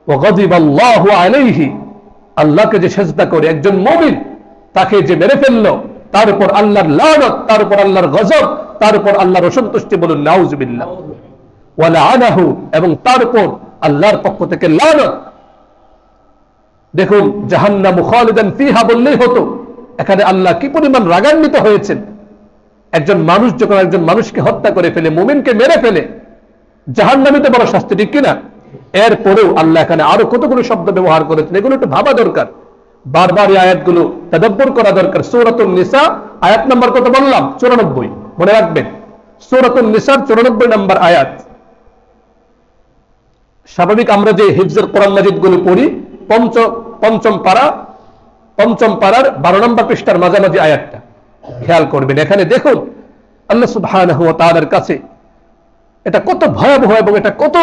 ওয়া গাদিবা আল্লাহু আলাইহি, আল্লাহকে যে সিজদা করে একজন মুমিন, তাকে যে মেরে ফেললো, তার উপর আল্লাহর লানত, তার উপর আল্লাহর গজব, তার উপর আল্লাহর অসন্তুষ্টি। বলুন নাউযু বিল্লাহ। ওয়া লা'নাহু, এবং তার উপর আল্লাহর পক্ষ থেকে লানত। দেখুন, জাহান্নামু খালিদান ফিহা বললেই হতো, এখানে আল্লাহ কি পরিমাণ রাগান্বিত হয়েছেন। একজন মানুষ যখন একজন মানুষকে হত্যা করে ফেলে, মুমিনকে মেরে ফেলে, জাহান্নামীতে বড় শাস্তি, ঠিক কিনা? এরপরেও আল্লাহ এখানে আরো কতগুলো শব্দ ব্যবহার করেছেন, এগুলো একটু ভাবা দরকার। বারবার এই আয়াতগুলো তাদাব্বুর করা দরকার। সূরাতুন নিসা আয়াত নাম্বার কত বললাম? 94, মনে রাখবেন। সূরাতুন নিসার 94 নম্বর আয়াত। স্বাভাবিক আমরা যে হিফজের কোরআন মাজিদ গুলো পড়ি, পঞ্চম পারার 12 নম্বর পৃষ্ঠার মাঝামাঝি আয়াতটা খেয়াল করবেন। এখানে দেখুন আল্লাহ সুবহানাহু ওয়া তাআলার কাছে এটা কত ভয়াবহ এবং এটা কত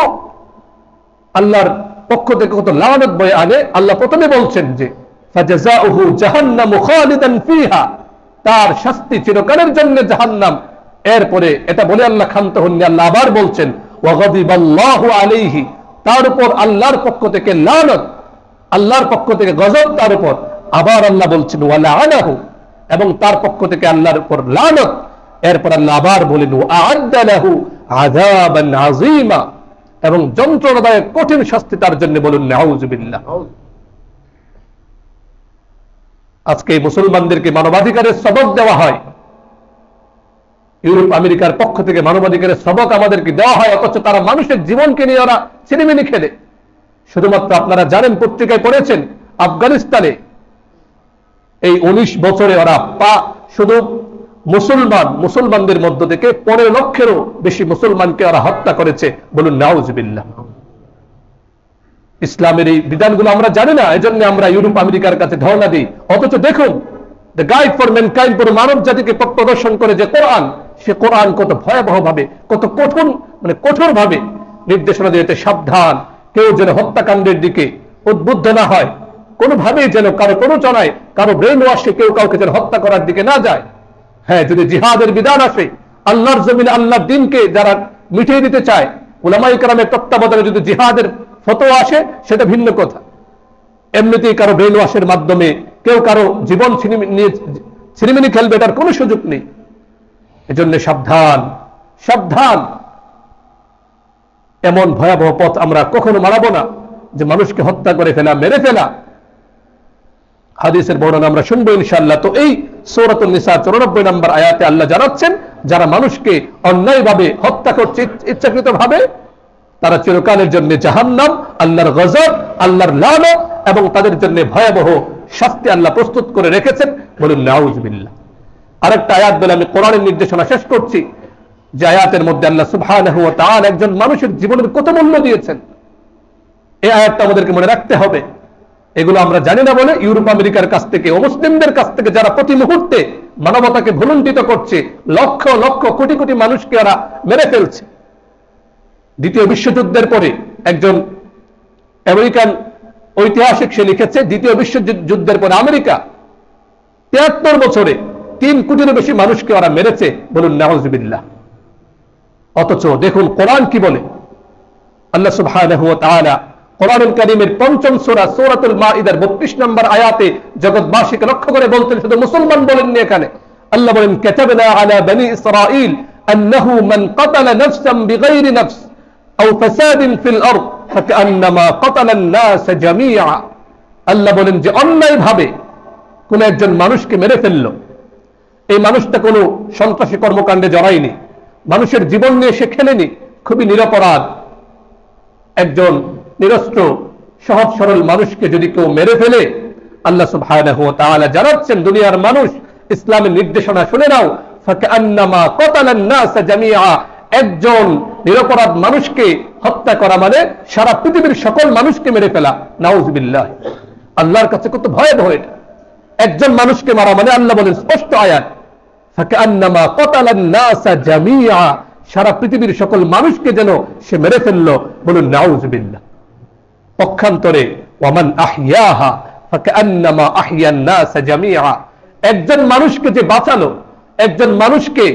আল্লাহর পক্ষ থেকে কত লানত বয়ে আনে। আল্লাহ প্রথমে বলছেন যে ফাজাযাউহু জাহান্নামু খালিদান ফিহা, তার শাস্তি চিরকালের জন্য জাহান্নাম। এরপরে এটা বলে আল্লাহ ক্ষান্ত হননি, আল্লাহ আবার বলছেন ওয়া গাদিবাল্লাহু আলাইহি, তার উপর আল্লাহর পক্ষ থেকে লানত, আল্লাহর পক্ষ থেকে গজব তার উপর। আবার আল্লাহ বলছেন ওয়া লা'নাহু, এবং তার পক্ষ থেকে আল্লাহর উপর লানত। এরপর আল্লাহ আবার বলেন ওয়া আ'আদ্দা লাহু আযাবান আযীমা, এবং যন্ত্রণাদায়ক কঠিন শাস্তি তার জন্য। বলুন নাউযু বিল্লাহ। আজকে মুসলমানদেরকে মানবাধিকারের সবক দেওয়া হয়, ইউরোপ আমেরিকার পক্ষ থেকে মানবাধিকারের সবক আমাদেরকে দেওয়া হয়, অথচ তারা মানুষের জীবনকে নিয়ে ওরা ছিনিমিনি খেলে। শুধুমাত্র আপনারা জানেন, পত্রিকায় পড়েছেন, আফগানিস্তানে এই 19 বছরে ওরা শুধু মুসলমানদের মধ্য থেকে 15 লক্ষেরও বেশি মুসলমানকে ওরা হত্যা করেছে। বলুন নাউযু বিল্লাহ। ইসলামের এই বিধানগুলো আমরা জানি না, এজন্য আমরা ইউরোপ আমেরিকার কাছে ধর্ণা দিই। অথচ দেখুন, দ্য গাইড ফর ম্যানকাইন্ড, পুরো মানব জাতিকে পথ প্রদর্শন করে যে কোরআন, সে কোরআন কত ভয়াবহ ভাবে, কত কঠোর ভাবে নির্দেশনা দিয়েছে, সাবধান, কেউ যেন হত্যাকাণ্ডের দিকে উদ্বুদ্ধ না হয়, কোনোভাবেই যেন কারো প্ররোচনায়, কারো ব্রেন ওয়াশে কেউ কাউকে যেন হত্যা করার দিকে না যায়। হ্যাঁ, যদি জিহাদের বিধান আসে, আল্লাহর জমিনে আল্লাহর দ্বীনকে যারা মিটিয়ে দিতে চায়, উলামায়ে কেরামের তত্ত্বাবধানে যদি জিহাদের ফতোয়া আসে, সেটা ভিন্ন কথা। এমনিতেই কারো ব্রেন ওয়াশের মাধ্যমে কেউ কারো জীবন ছিনিমিনি খেলবে, এটার কোনো সুযোগ নেই। এজন্য সাবধান, সাবধান। এমন ভয়াবহ পথ আমরা কখনো মানাবো না যে মানুষকে হত্যা করে ফেলা, মেরে ফেলা। হাদিসের বর্ণনা আমরা শুনবো ইনশাআল্লাহ। তো এই সূরাতুন নিসা 94 নম্বর আয়াতে আল্লাহ জানাচ্ছেন, যারা মানুষকে অন্যায়ভাবে হত্যা করছে ইচ্ছাকৃতভাবে, তারা চিরকালের জন্য জাহান্নাম, আল্লাহর গজব, আল্লাহর লানত এবং তাদের জন্য ভয়াবহ শাস্তি আল্লাহ প্রস্তুত করে রেখেছেন। বলুন নাউযু বিল্লাহ। আরেকটা আয়াত বলে আমি কোরআনের নির্দেশনা শেষ করছি, যে আয়াতের মধ্যে আল্লাহ সুবহানাহু ওয়া তাআলা একজন মানুষের জীবনের কত মূল্য দিয়েছেন। এই আয়াতটা আমাদেরকে মনে রাখতে হবে। এগুলো আমরা জানি না বলে ইউরোপ আমেরিকার কাছ থেকে অমুসলিমদের কাছ থেকে যারা প্রতি মুহূর্তে মানবতাকে ভুলুণ্ঠিত করছে, লক্ষ লক্ষ কোটি কোটি মানুষকে ওরা মেরে ফেলছে। দ্বিতীয় বিশ্বযুদ্ধের পরে একজন আমেরিকান ঐতিহাসিক সে লিখেছে, দ্বিতীয় বিশ্বযুদ্ধের পরে আমেরিকা 73 বছরে 3 কোটিরও বেশি মানুষকে ওরা মেরেছে, বলুন নাউজুবিল্লাহ। অথচ দেখুন কোরআন কি বলে। আল্লাহ সুবহানাহু ওয়া তাআলা কোরআনুল কারীমের 5ম সূরা সূরাতুল মাঈদার 32 নম্বর আয়াতে জগৎবাসীকে লক্ষ্য করে বলতেন, শুধু মুসলমান বলেননি এখানে। আল্লাহ বলেন, কাতাবনা আলা বনি ইসরাঈল আন্নাহু মান কাতালা নাফসান বিগাইরি নাফস আও ফাসাদিন ফিল আরদ ফাকান্নামা কাতালান নাস জামিআ। আল্লাহ বলেন যে অন্যায়ভাবে কোন একজন মানুষকে মেরে ফেললো, এই মানুষটা কোনো সন্ত্রাসী কর্মকাণ্ডে জড়ায়নি, মানুষের জীবন নিয়ে সে খেলেনি, খুবই নিরপরাধ একজন নিরস্ত্র সহজ সরল মানুষকে যদি কেউ মেরে ফেলে, আল্লাহ সুবহানাহু ওয়া তাআলা জানাচ্ছেন দুনিয়ার মানুষ ইসলামের নির্দেশনা শুনে নাও, ফাকান্নামা কাতালান নাস জামিআ। একজন নিরপরাধ মানুষকে হত্যা করা মানে সারা পৃথিবীর সকল মানুষকে মেরে ফেলা। নাউজুবিল্লাহ। আল্লাহর কাছে কত ভয়াবহ এটা। একজন মানুষকে মারা মানে আল্লাহ বলেন স্পষ্ট আয়াত, ফাকান্নামা কাতালান নাস জামিআ, সারা পৃথিবীর সকল মানুষকে যেন সে মেরে ফেললো, বলুন নাউজুবিল্লাহ। পক্ষান্তরে ওয়ামান আহইয়াহা ফাকান্নামা আহইয়ান নাস জামিআ, একজন মানুষকে যে বাঁচালো, একজন মানুষকে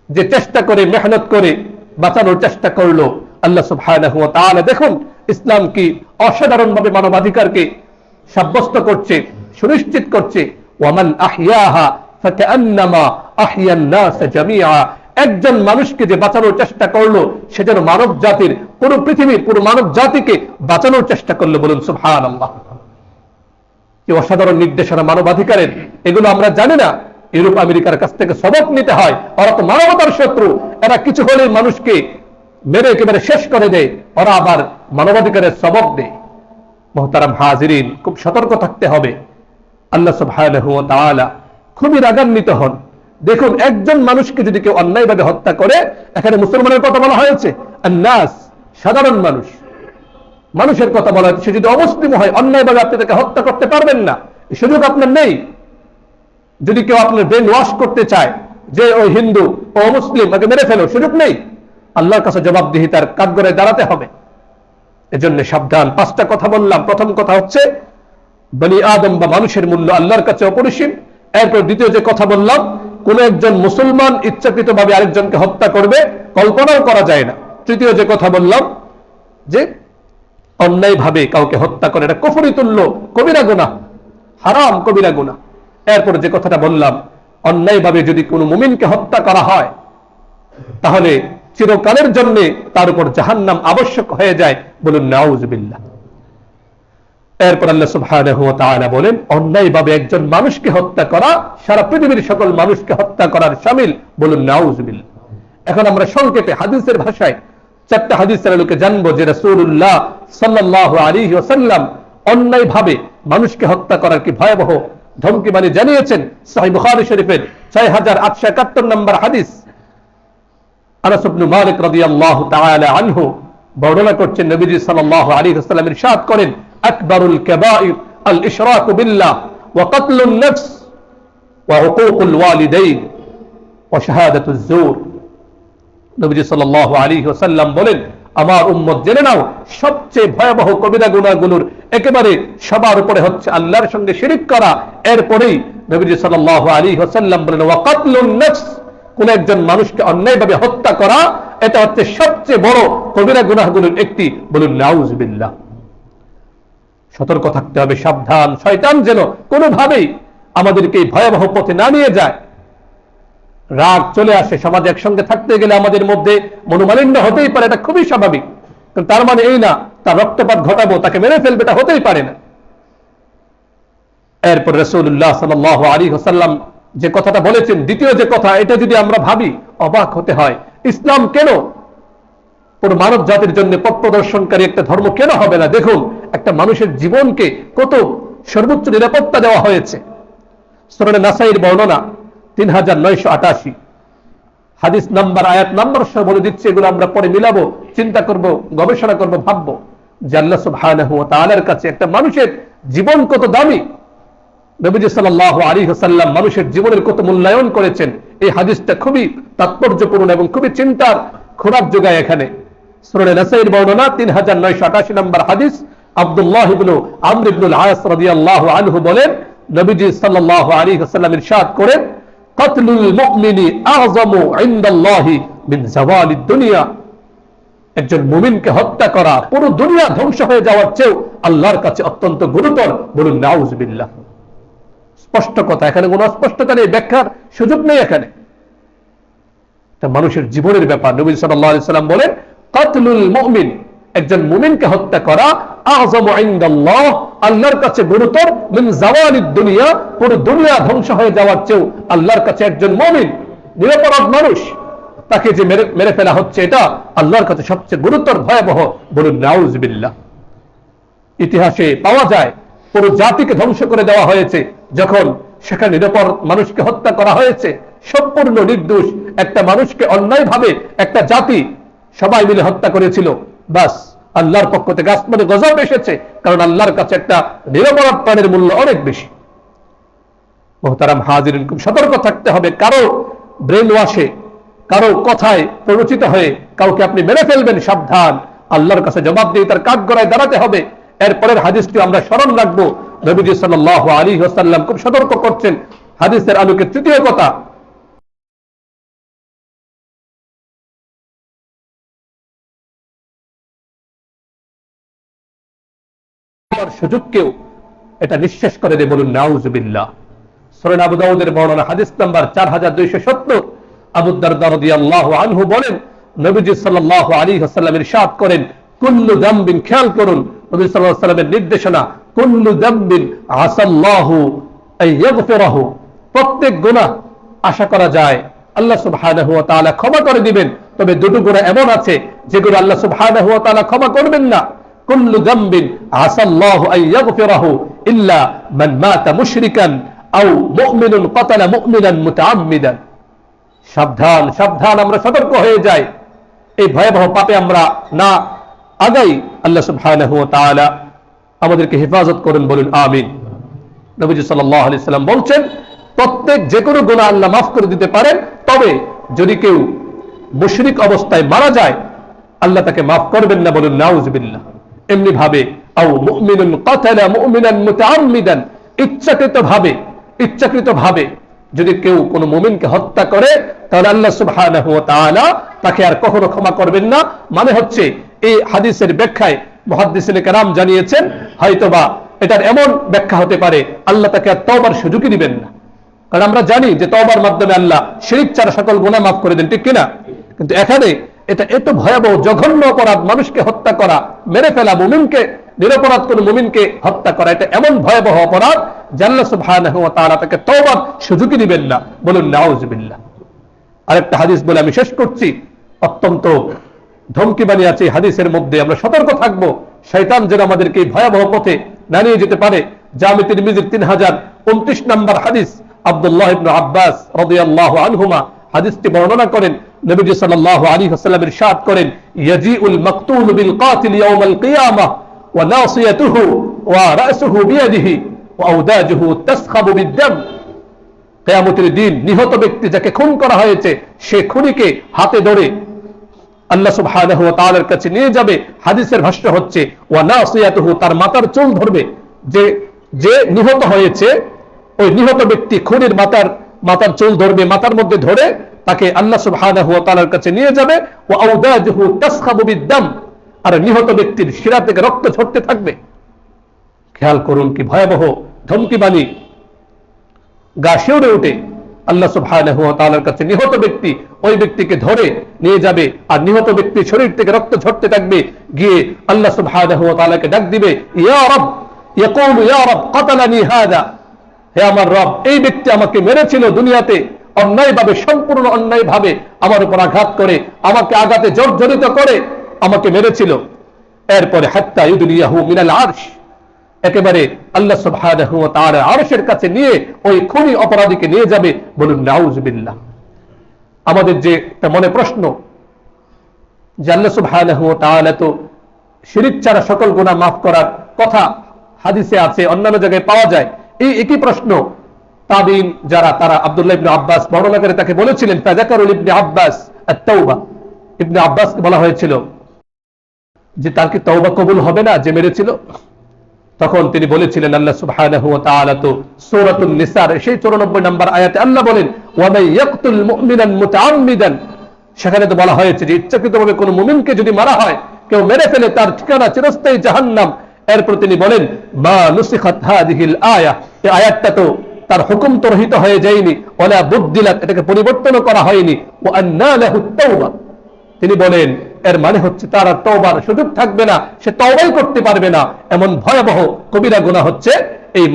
যে চেষ্টা করে মেহনত করে বাঁচানোর চেষ্টা করলো, আল্লাহ সুবহানাহু ওয়া তাআলা দেখুন ইসলাম কি অসাধারণভাবে মানবাধিকারকে সাব্যস্ত করছে, সুনিশ্চিত করছে। ওয়ামান আহইয়াহা ফাকান্নামা আহইয়ান নাস জামিআ, একজন মানুষকে যে বাঁচানোর চেষ্টা করলো সে যেন মানব জাতির পুরো পৃথিবীর পুরো মানব জাতিকে বাঁচানোর চেষ্টা করলো, বলুন সুবহানাল্লাহ। কি অসাধারণ নির্দেশনা মানবাধিকারের, এগুলো আমরা জানি না। ইউরোপ আমেরিকার কাছ থেকে সবক নিতে হয়। ওরা তো মানবতার শত্রু, এরা কিছু হলে মানুষকে মেরে একেবারে শেষ করে দেয়, ওরা আবার মানবাধিকারের সবক দেয়। মুহতারাম হাজিরিন, খুব সতর্ক থাকতে হবে। আল্লাহ সুবহানাহু ওয়া তাআলা খুবই রাগান্বিত হন। দেখুন একজন মানুষকে যদি কেউ অন্যায়ভাবে হত্যা করে, এখানে মুসলমানের কথা বলা হয়েছে, আন-নাস সাধারণ মানুষ, মানুষের কথা বলা হয়েছে। সে যদি অমুসলিম হয়, অন্যায়ভাবে আপনি তাকে হত্যা করতে পারবেন না, এই সুযোগ আপনার নেই। যদি কেউ আপনার ব্রেন ওয়াশ করতে চায় যে ওই হিন্দু ও মুসলিম, তাকে মেরে ফেলো, সুযোগ নেই। আল্লাহর কাছে জবাবদিহিতার কাঠগড়ায় দাঁড়াতে হবে। এজন্য সাবধান। 5টা কথা বললাম। প্রথম কথা হচ্ছে বনি আদম বা মানুষের মূল্য আল্লাহর কাছে অপরিসীম। এরপর দ্বিতীয় যে কথা বললাম, কোন একজন মুসলমান ইচ্ছাকৃতভাবে আরেকজনকে হত্যা করবে, কল্পনাও করা যায় না। তৃতীয় যে কথা বললাম যে অন্যায়ভাবে কাউকে হত্যা করে এটা কুফরি তুল্য কবিরা গুনাহ, হারাম কবিরা গুনাহ। এরপর যে কথাটা বললাম, অন্যায়ভাবে যদি কোনো মুমিনকে হত্যা করা হয় তাহলে চিরকালের জন্য তার উপর জাহান্নাম আবশ্যক হয়ে যায়, বলুন নাউজুবিল্লাহ। এরপর আল্লাহ সুবহানাহু ওয়া তাআলা বলেন অন্যায়ভাবে একজন মানুষকে হত্যা করা সারা পৃথিবীর সকল মানুষকে হত্যা করার শামিল, বলুন নাউজুবিল্লাহ। এখন আমরা সংক্ষেপে হাদিসের ভাষায় 4টা হাদিসের আলোকে জানবো যে রাসূলুল্লাহ সাল্লাল্লাহু আলাইহি ওয়াসাল্লাম অন্যায়ভাবে মানুষকে হত্যা করার কি ভয়াবহ ধমকি বাণী জানিয়েছেন। সহিহ বুখারী শরীফের 6871 নম্বর হাদিস, আনাস ইবনে মালিক রাদিয়াল্লাহু তাআলা আনহু বর্ণনা করছেন, নবীজি সাল্লাল্লাহু আলাইহি ওয়াসাল্লাম ইরশাদ করেন, আকবারুল কাবাইর আল ইশরাকু বিল্লাহ ওয়া কাতলুন নাফস ওয়া হুকুকুল ওয়ালিদাইন ওয়া শাহাদাতুজ জুর। নবীজি সাল্লাল্লাহু আলাইহি ওয়াসাল্লাম বলেন, আমার উম্মত জেনে নাও সবচেয়ে ভয়াবহ কবিরা গুনাহগুলোর একেবারে সবার উপরে হচ্ছে আল্লাহর সঙ্গে শিরক করা। এরপরেই নবীজি সাল্লাল্লাহু আলাইহি ওয়াসাল্লাম বলেন, ওয়া কাতলুন নাফস, কোন একজন মানুষকে অন্যায়ভাবে হত্যা করা, এটা হচ্ছে সবচেয়ে বড় কবিরা গুনাহগুলোর একটি, বলুন নাউজুবিল্লাহ। সতর্ক থাকতে হবে, সাবধান। শয়তান যেন কোনোভাবেই আমাদেরকে এই ভয়াবহ পথে না নিয়ে যায়। রাগ চলে আসে সমাজে, একসঙ্গে থাকতে গেলে আমাদের মধ্যে মনোমালিন্য হতেই পারে, এটা খুবই স্বাভাবিক। তার মানে এই না তার রক্তপাত ঘটাবো, তাকে মেরে ফেলবে, এটা হতেই পারে না। এরপর রাসূলুল্লাহ সাল্লাল্লাহু আলাইহি ওয়াসাল্লাম যে কথাটা বলেছেন, দ্বিতীয় যে কথা, এটা যদি আমরা ভাবি অবাক হতে হয়। ইসলাম কেন পুরো মানব জাতির জন্য পথ প্রদর্শনকারী একটা ধর্ম কেন হবে না? দেখুন একটা মানুষের জীবনকে কত সর্বোচ্চ নিরাপত্তা দেওয়া হয়েছে। সূরা নাসাইর বর্ণনা 3988 হাদিস নাম্বার, আয়াত নাম্বার সহ বলে দিচ্ছে। এগুলো আমরা পরে মিলাবো, চিন্তা করব, গবেষণা করব, ভাববো। যে আল্লাহ সুবহানাহু ওয়া তাআলার কাছে একটা মানুষের জীবন কত দামি। নবীজি সাল্লাল্লাহু আলাইহি ওয়াসাল্লাম মানুষের জীবনের কত মূল্যায়ন করেছেন। এই হাদিসটা খুবই তাৎপর্যপূর্ণ এবং খুবই চিন্তার খোরাক যোগায়। এখানে সূরা নাসাইর বর্ণনা 3988 নম্বর হাদিস, আব্দুল্লাহ ইবনে আমর ইবনে আস রাদিয়াল্লাহু আনহু বলেন, নবীজি সাল্লাল্লাহু আলাইহি ওয়াসাল্লাম ইরশাদ করেন, কাতলুল মুমিনি আযমু ইনদাল্লাহি মিন যাওয়ালিদ দুনিয়া। একজন মুমিনকে হত্যা করা পুরো দুনিয়া ধ্বংস হয়ে যাওয়ার চেয়েও আল্লাহর কাছে অত্যন্ত গুরুতর। বলুন নাউযুবিল্লাহ। স্পষ্ট কথা, এখানে কোনো অস্পষ্টতা নেই, ব্যাখ্যার সুযোগ নেই। এখানে এটা মানুষের জীবনের ব্যাপার। নবী সাল্লাল্লাহু আলাইহি সাল্লাম বলেন, কাতলুল মুমিন, একজন মুমিনকে হত্যা করা, আযমু ইনদাল্লাহ, আল্লাহর কাছে গুরুতর, মিন যাওয়ালিদ দুনিয়া, পুরো দুনিয়া ধ্বংস হয়ে যাওয়ার চেয়েও আল্লাহর কাছে একজন মুমিন, নিরপরাধ মানুষ, তাকে যে মেরে ফেলা হচ্ছে, এটা আল্লাহর কাছে সবচেয়ে গুরুতর, ভয়াবহ। বলুন নাউযুবিল্লাহ। ইতিহাসে পাওয়া যায় পুরো জাতিকে ধ্বংস করে দেওয়া হয়েছে যখন সেখানে নিরপরাধ মানুষকে হত্যা করা হয়েছে। সম্পূর্ণ নির্দোষ একটা মানুষকে অন্যায়ভাবে একটা জাতি সবাই মিলে হত্যা করেছিল। বাস আল্লাহর পক্ষ থেকে আসমানে গজব এসেছে, কারণ আল্লাহর কাছে একটা নিরপরাধ প্রাণের মূল্য অনেক বেশি। মুহতারাম হাজিরিন, খুব সতর্ক থাকতে হবে। কারো ব্রেন ওয়াশে, কারো কথায় প্ররোচিত হয়ে কাউকে আপনি মেরে ফেলবেন, সাবধান। আল্লাহর কাছে জবাব দিয়ে তার কাঠগড়ায় দাঁড়াতে হবে। এরপরের হাদিসটি আমরা স্মরণ রাখবো। নবীজি সাল্লাল্লাহু আলাইহি ওয়াসাল্লাম খুব সতর্ক করছেন হাদিসের আলোকে। তৃতীয় কথা, সুযোগকেও এটা নিঃশেষ করে দেয়। বলুন নাউযুবিল্লাহ। সূরা আবু দাউদের বর্ণনা হাদিস নাম্বার 4270, আবু দারদা রাদিয়াল্লাহু আনহু বলেন, নবীজি সাল্লাল্লাহু আলাইহি ওয়াসাল্লাম ইরশাদ করেন, কুল্লু যামবিন, খেয়াল করুন নবী সাল্লাল্লাহু আলাইহি ওয়াসাল্লামের নির্দেশনা, কুল্লু যামবিন আসাল্লাহু আইয়াগফিরাহু, প্রত্যেক গুনাহ আশা করা যায় আল্লাহ সুবহানাহু ওয়া তাআলা ক্ষমা করে দিবেন। তবে দুটো গুনাহ এমন আছে যেগুলো আল্লাহ সুবহানাহু ওয়া তাআলা ক্ষমা করবেন না। কুল্লু যামবিন আসাল্লাহু আইয়াগফিরাহু ইল্লা মান মাতা মুশরিকান আও মুমিনুন কাতালা মুমিনান মুতাআম্মিদান। সাবধান, সাবধান, আমরা সতর্ক হয়ে যাই, এই ভয়াবহ পাপে আমরা না আগাই। আল্লাহ সুবহানাহু ওয়া তাআলা আমাদেরকে হেফাজত করেন। বলুন আমিন। নবীজি সাল্লাল্লাহু আলাইহি সাল্লাম বলছেন, প্রত্যেক যে কোনো গুনাহ আল্লাহ মাফ করে দিতে পারেন, তবে যদি কেউ মুশরিক অবস্থায় মারা যায় আল্লাহ তাকে মাফ করবেন না। বলুন নাউযুবিল্লাহ। এমনি ভাবে আও মুমিনুন কাতালা মুমিনান মুতাআম্মিদান, ইচ্ছাকৃতভাবে যদি কেউ কোনো মুমিনকে হত্যা করে, তাহলে আল্লাহ সুবহানাহু ওয়া তাআলা তাকে আর কখনো ক্ষমা করবেন না। মানে হচ্ছে, এই হাদিসের ব্যাখ্যায় মুহাদ্দিসিনে কেরাম জানিয়েছেন, হয়তোবা এটার এমন ব্যাখ্যা হতে পারে, আল্লাহ তাকে আর তওবার সুযোগই দিবেন না। কারণ আমরা জানি যে তওবার মাধ্যমে আল্লাহ শিরক ছাড়া সকল গুনাহ মাফ করে দেন, ঠিক কিনা? কিন্তু এখানে এটা এত ভয়াবহ, জঘন্য অপরাধ, মানুষকে হত্যা করা, মেরে ফেলা, মুমিনকে, নিরপরাধ কোন মুমিনকে হত্যা করা, এটা এমন ভয়াবহ অপরাধ যে আল্লাহ সুবহানাহু ওয়া তাআলা তাকে তওবার সুযোগই দিবেন না। বলুন নাউযুবিল্লাহ। আরেকটা হাদিস বলে আমি শেষ করছি। অত্যন্ত ধমকি বাণী আছে এই হাদিসের মধ্যে, আমরা সতর্ক থাকব শয়তান যেন আমাদেরকে এই ভয়াবহ পথে না নিয়ে যেতে পারে। জামি তিরমিজির 3029 নম্বর হাদিস, আব্দুল্লাহ ইবনে আব্বাস রাদিয়াল্লাহু আনহুমা হাদিসটি বর্ণনা করেন। নবীজি সাল্লাল্লাহু আলাইহি ওয়াসাল্লাম ইরশাদ করেন, ইয়াজিউল মাকতুল বিল কাতিল ইয়াউমাল কিয়ামাহ ওয়া নাসিয়াতুহু ওয়া রাসুহু বিয়াদিহি ওয়া আওদাজুহু তাসখাবু বিদ্দাম। কিয়ামতের দিন নিহত ব্যক্তি যাকে খুন করা হয়েছে, সে খুনিকে হাতে ধরে আল্লাহ সুবহানাহু ওয়া তাআলার কাছে নিয়ে যাবে। হাদিসের ভাষ্য হচ্ছে, ওয়া নাসিয়াতুহু, তার মাথার চুল ধরবে। যে নিহত হয়েছে, ওই নিহত ব্যক্তি খুনির মাথার চুল ধরবে, মাথার মধ্যে ধরে তাকে আল্লাহ সুবহানাহু ওয়া তাআলার কাছে নিয়ে যাবে। ওয়া আওদাজুহু তাসখাবু বিদ্দাম, আর নিহত ব্যক্তির শিরা থেকে রক্ত ঝরতে থাকবে। খেয়াল করুন কি ভয়াবহ ধমকি বাণী, গা শিউরে ওঠে। আল্লাহ সুবহানাহু ওয়া তাআলার কাছে নিহত ব্যক্তি ওই ব্যক্তিকে ধরে নিয়ে যাবে, আর নিহত ব্যক্তির শরীর থেকে রক্ত ঝরতে থাকবে। গিয়ে আল্লাহ সুবহানাহু ওয়া তাআলাকে ডাক দিবে, ইয়া রব, ইয়াকুলু ইয়া রব কাতালানি হাদা, হে আমার রব, এই ব্যক্তি আমাকে মেরেছিল দুনিয়াতে অন্যায়ভাবে, সম্পূর্ণ অন্যায়ভাবে আমার উপর আঘাত করে, আমাকে আঘাতে জর্জরিত করে আমাকে মেরেছিল। এরপরে হাত্তা ইউদলিয়াহু মিনাল আরশ, একেবারে আল্লাহ সুবহানাহু ওয়া তাআলা আরশের কাছে নিয়ে ওই খুনি অপরাধীকে নিয়ে যাবে। বলুন নাউযুবিল্লাহ। আমাদের যে একটা মনে প্রশ্ন, যে আল্লাহ সুবহানাহু ওয়া তাআলা তো শিরিক ছাড়া সকল গুনাহ মাফ করার কথা হাদিসে আছে, অন্যান্য জায়গায় পাওয়া যায়। এই একই প্রশ্ন তাবিন যারা, তারা আব্দুল্লাহ ইবনে আব্বাস বর্ণনা করে তাকে বলেছিলেন, ফাযাকারুল ইবনে আব্বাস আত-তাওবা, ইবনে আব্বাসকে বলা হয়েছিল যে তার কি তওবা কবুল হবে না যে মেরেছিল? তখন তিনি বলেছিলেন, আল্লাহ সুবহানাহু ওয়া তাআলা তো সূরাতুন নিসার সেই 94 নম্বর আয়াতে আল্লাহ বলেন, ওয়া মান ইয়াকতুল মুমিনান মুতাআম্মিদান, সেখানে তো বলা হয়েছে যে ইচ্ছাকৃতভাবে কোনো মুমিনকে যদি মারা হয়, কেউ মেরে ফেলে, তার ঠিকানা চিরস্থায়ী জাহান্নাম। এরপর তিনি বলেন, মা নুসিখাত হাযিহিল আয়া, এই আয়াতটা তো তার হুকুম তো রহিত হয়ে যায়নি, ওয়ালা বুদ্দিলাত, এটাকে পরিবর্তন করা হয়নি, ওয়া আন্না লাহু তাওবা, তিনি বলেন এর মানে হচ্ছে তার আর তওবার সুযোগ থাকবে না, সে তওবাই করতে পারবে না। এমন ভয়াবহ কবিরা গুনাহ হচ্ছে এই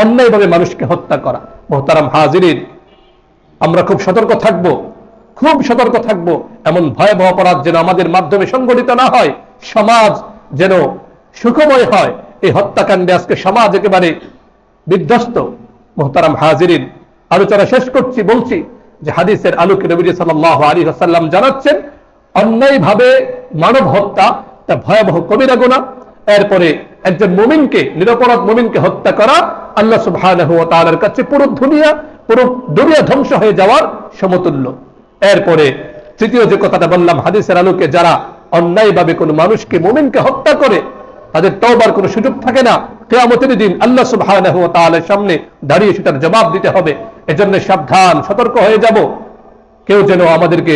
অন্যায়ভাবে মানুষকে হত্যা করা। মুহতারাম হাজিরিন, আমরা খুব সতর্ক থাকব, খুব সতর্ক থাকব, এমন ভয়াবহ অপরাধ যেন আমাদের মাধ্যমে সংগঠিত না হয়, সমাজ যেন সুখময় হয়। এই হত্যাকাণ্ডে আজকে সমাজ একেবারে বিধ্বস্ত। মুহতারাম হাজিরিন, আলোচনা শেষ করছি, বলছি যে হাদিসের আলোকে নবী সাল্লাল্লাহু আলাইহি ওয়াসাল্লাম জানাচ্ছেন, অন্যায়ভাবে মানব হত্যা তা ভয়াবহ কবিরা গুনাহ। এরপরে একজন মুমিনকে, নিরপরাধ মুমিনকে হত্যা করা আল্লাহ সুবহানাহু ওয়া তাআলার কাছে পুরো দুনিয়া ধ্বংস হয়ে যাওয়ার সমতুল্য। এরপরে তৃতীয় যে কথাটা বললাম হাদিসের আলোকে, যারা অন্যায়ভাবে কোনো মানুষকে, মুমিনকে হত্যা করে, তাদের তওবার কোনো সুযোগ থাকে না। কিয়ামতের দিন আল্লাহ সুবহানাহু ওয়া তাআলার সামনে দাঁড়িয়ে সেটার জবাব দিতে হবে। এজন্য সাবধান, সতর্ক হয়ে যাব, কেউ যেন আমাদেরকে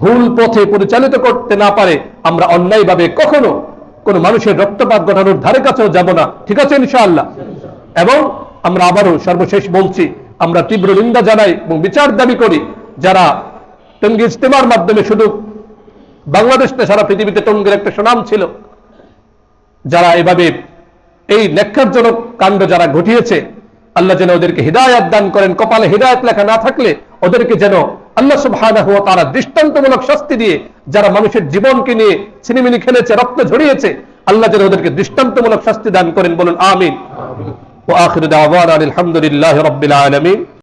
ভুল পথে পরিচালিত করতে না পারে। আমরা অন্যায়ভাবে কখনো কোন মানুষের রক্তপাত ঘটানোর ধারে কাছেও যাব না, ঠিক আছে ইনশাআল্লাহ। এবং আমরা আবারও সর্বশেষ বলছি, আমরা তীব্র নিন্দা জানাই এবং বিচার দাবি করি যারা টঙ্গী ইজতেমার মাধ্যমে, শুধু বাংলাদেশ না সারা পৃথিবীতে টঙ্গীর একটা সুনাম ছিল, যারা এভাবে এই নেককারজনক কাণ্ড যারা ঘটিয়েছে, আল্লাহ যেন ওদেরকে হিদায়াত দান করেন। কপালে হিদায়াত লেখা না থাকলে ওদেরকে যেন আল্লাহ সুবহানাহু ওয়া তাআলা দৃষ্টান্তমূলক শাস্তি দিয়ে, যারা মানুষের জীবনকে নিয়ে ছিনিমিনি খেলেছে, রক্ত ঝরিয়েছে, আল্লাহ যেন ওদেরকে দৃষ্টান্তমূলক শাস্তি দান করেন। বলুন আমিন। ওয়া আখিরু দাওয়ানা আলহামদুলিল্লাহি রাব্বিল আলামিন।